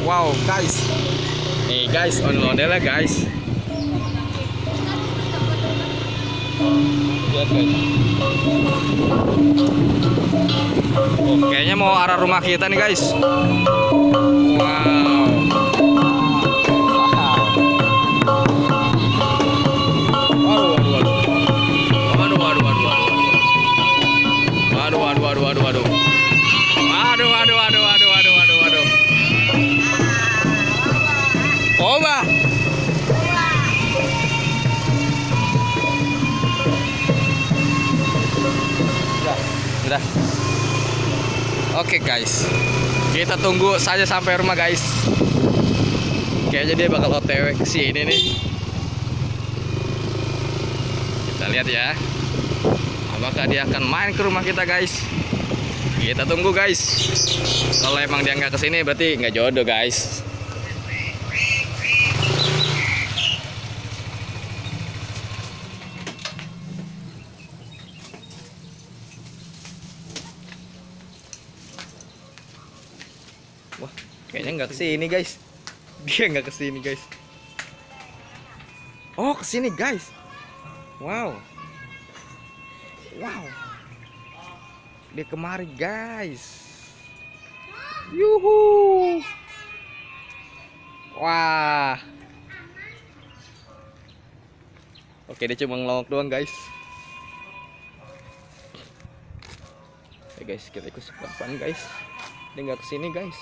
Wow guys, nih guys, ondel-ondelnya guys. Lihat guys. Oh, kayaknya mau arah rumah kita nih guys. Wow. Oba. Udah. Oke guys, kita tunggu saja sampai rumah guys. Kayaknya dia bakal OTW ke sini nih. Kita lihat ya, apakah dia akan main ke rumah kita guys. Kita tunggu guys. Kalau emang dia nggak kesini berarti nggak jodoh guys. Wah, kayaknya nggak kesini guys. Dia nggak kesini guys. Oh, kesini guys. Wow. Wow. Dia kemari guys. Yuhu. Wah. Oke, dia cuma ngelongok doang guys. Oke guys, kita ikut pelan guys. Dia nggak kesini guys.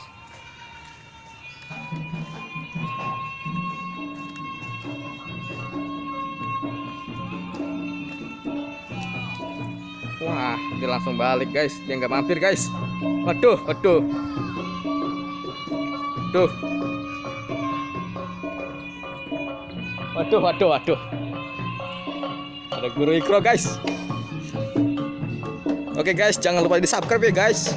Wah, dia langsung balik guys. Dia nggak mampir guys. Waduh, waduh. Tuh. Waduh, waduh, waduh. Ada guru ikro guys. Oke guys, jangan lupa di subscribe ya guys.